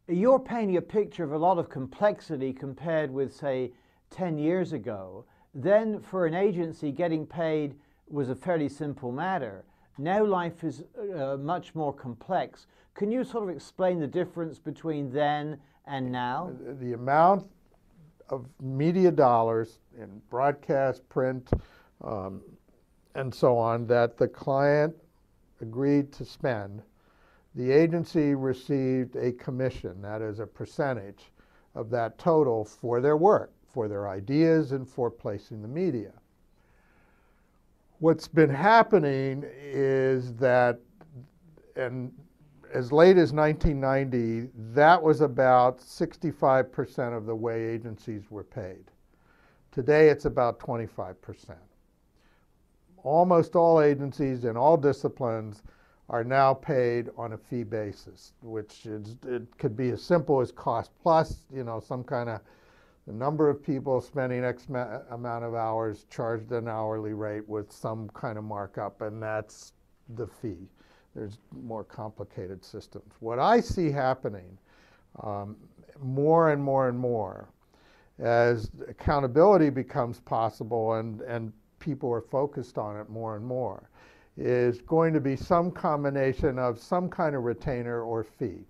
You're painting a picture of a lot of complexity compared with, say, 10 years ago. Then for an agency, getting paid was a fairly simple matter. Now life is much more complex. Can you sort of explain the difference between then and now? The amount of media dollars in broadcast, print, and so on that the client agreed to spend, the agency received a commission, that is a percentage of that total for their work, for their ideas, and for placing the media. What's been happening is that, and as late as 1990, that was about 65% of the way agencies were paid. Today, it's about 25%. Almost all agencies in all disciplines are now paid on a fee basis, which is, it could be as simple as cost plus, some kind of the number of people spending X amount of hours charged an hourly rate with some kind of markup, and that's the fee. There's more complicated systems. What I see happening more and more and more as accountability becomes possible and people are focused on it more and more is going to be some combination of some kind of retainer or fee,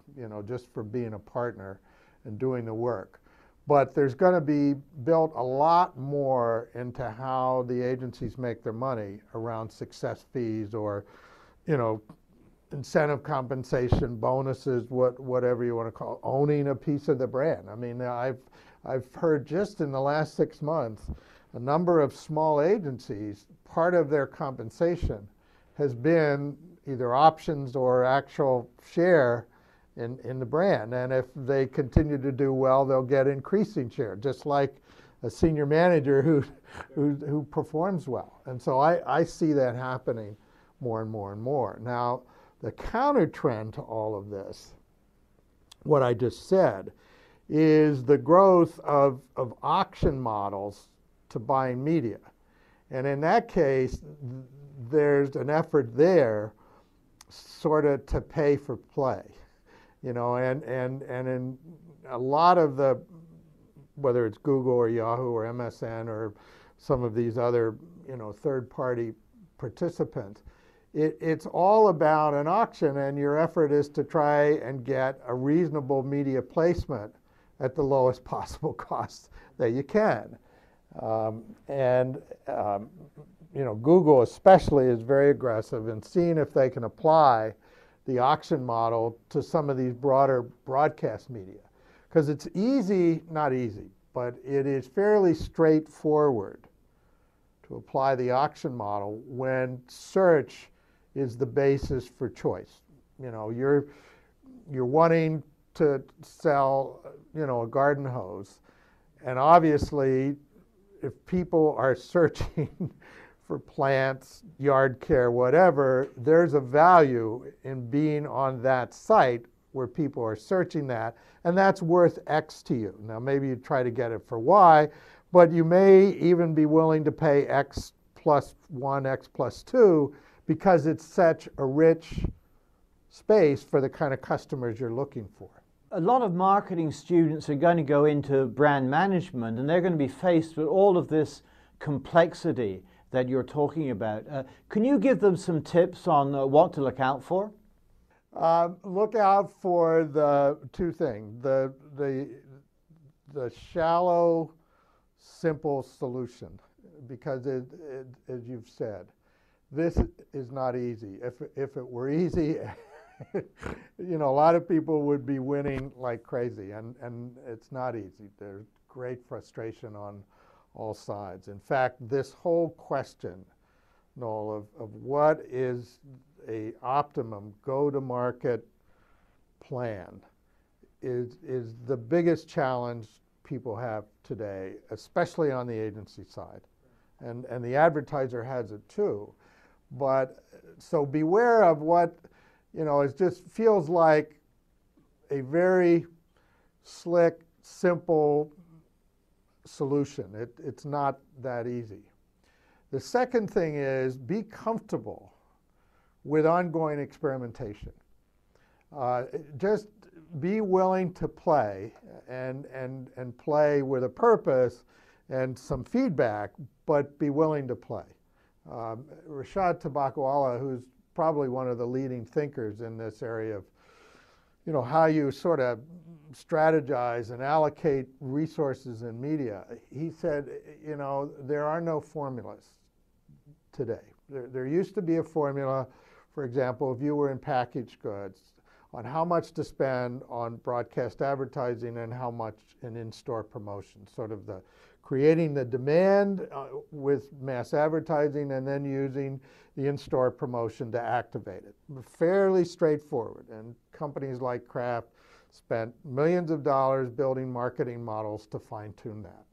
just for being a partner and doing the work. But there's going to be built a lot more into how the agencies make their money around success fees or, incentive compensation, bonuses, whatever you want to call it, owning a piece of the brand. I mean, I've heard just in the last 6 months, a number of small agencies, part of their compensation has been either options or actual share in the brand. And if they continue to do well, they'll get increasing share, just like a senior manager who performs well. And so I see that happening more and more and more. Now, the counter trend to all of this, what I just said, is the growth of auction models to buying media. And in that case, there's an effort there sort of to pay for play. And in a lot of the, whether it's Google or Yahoo or MSN or some of these other, third-party participants, it's all about an auction, and your effort is to try and get a reasonable media placement at the lowest possible cost that you can. Google especially is very aggressive in seeing if they can apply the auction model to some of these broader broadcast media. Because it's easy, not easy, but it is fairly straightforward to apply the auction model when search is the basis for choice. You're wanting to sell, a garden hose, and obviously if people are searching for plants, yard care, whatever, there's a value in being on that site where people are searching that, and that's worth X to you. Now, maybe you try to get it for Y, but you may even be willing to pay X plus 1, X plus 2, because it's such a rich space for the kind of customers you're looking for. A lot of marketing students are going to go into brand management, and they're going to be faced with all of this complexity that you're talking about. Can you give them some tips on what to look out for? Look out for the two things: the shallow, simple solution, because as you've said, this is not easy. If it were easy, a lot of people would be winning like crazy, and it's not easy. There's great frustration on all sides. In fact, this whole question, Noel, of what is a optimum go-to-market plan is the biggest challenge people have today, especially on the agency side. And the advertiser has it too. But so beware of what, it just feels like a very slick, simple solution. It's not that easy. The second thing is be comfortable with ongoing experimentation. Just be willing to play and play with a purpose and some feedback, but be willing to play. Rashad Tabakawala, who's probably one of the leading thinkers in this area of, how you sort of strategize and allocate resources in media, he said, there are no formulas today. There used to be a formula, for example, if you were in packaged goods, on how much to spend on broadcast advertising and how much in-store promotion, sort of the creating the demand with mass advertising and then using the in-store promotion to activate it. Fairly straightforward, and companies like Kraft spent millions of dollars building marketing models to fine-tune that.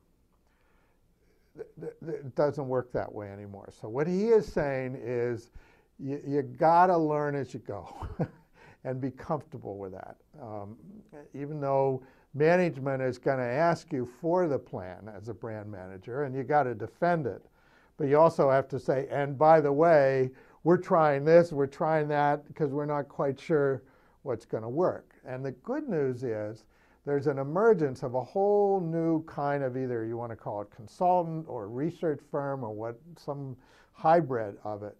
It doesn't work that way anymore. So what he is saying is you gotta learn as you go and be comfortable with that. Even though management is gonna ask you for the plan as a brand manager, and you gotta defend it. But you also have to say, and by the way, we're trying this, we're trying that, because we're not quite sure what's gonna work. And the good news is there's an emergence of a whole new kind of, either you want to call it consultant or research firm or some hybrid of it,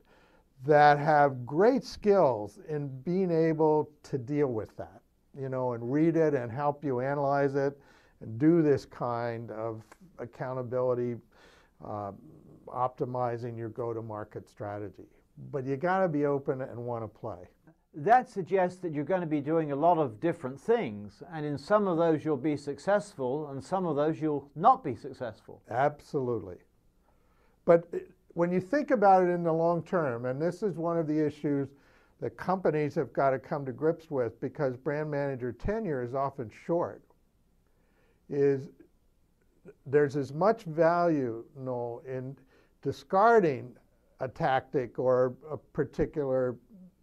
that have great skills in being able to deal with that, and read it and help you analyze it and do this kind of accountability, optimizing your go-to-market strategy. But you got to be open and want to play. That suggests that you're going to be doing a lot of different things, and in some of those you'll be successful, and some of those you'll not be successful. Absolutely. But when you think about it in the long term, and this is one of the issues that companies have got to come to grips with, because brand manager tenure is often short, is there's as much value, Noel, in discarding a tactic or a particular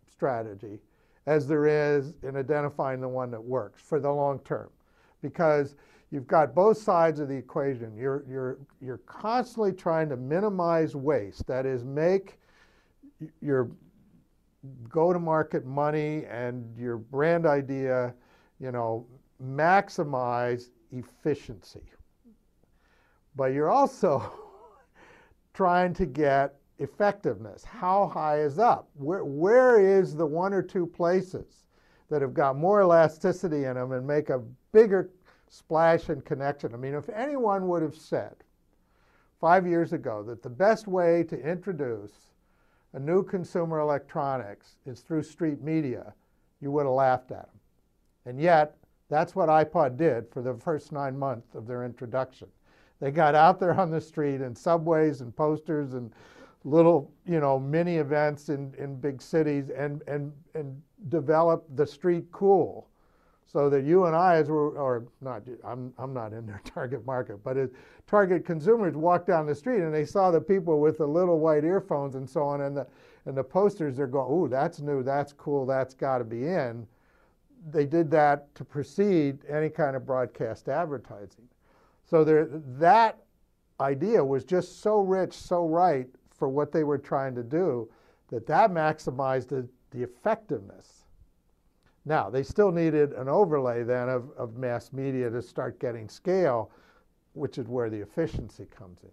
strategy as there is in identifying the one that works for the long term, because you've got both sides of the equation. You're constantly trying to minimize waste, that is, make your go-to-market money and your brand idea, maximize efficiency. But you're also trying to get effectiveness. How high is up? Where is the one or two places that have got more elasticity in them and make a bigger splash and connection? I mean, if anyone would have said 5 years ago that the best way to introduce a new consumer electronics is through street media, you would have laughed at them. And yet, that's what iPod did for the first 9 months of their introduction. They got out there on the street in subways and posters and little, mini events in big cities and develop the street cool, so that you and I, I'm not in their target market, but as target consumers walk down the street and they saw the people with the little white earphones and so on, and the posters, they're going, ooh, that's new, that's cool, that's got to be in. They did that to precede any kind of broadcast advertising. So that idea was just so rich, so right for what they were trying to do, that maximized the effectiveness. Now, they still needed an overlay then of mass media to start getting scale, which is where the efficiency comes in.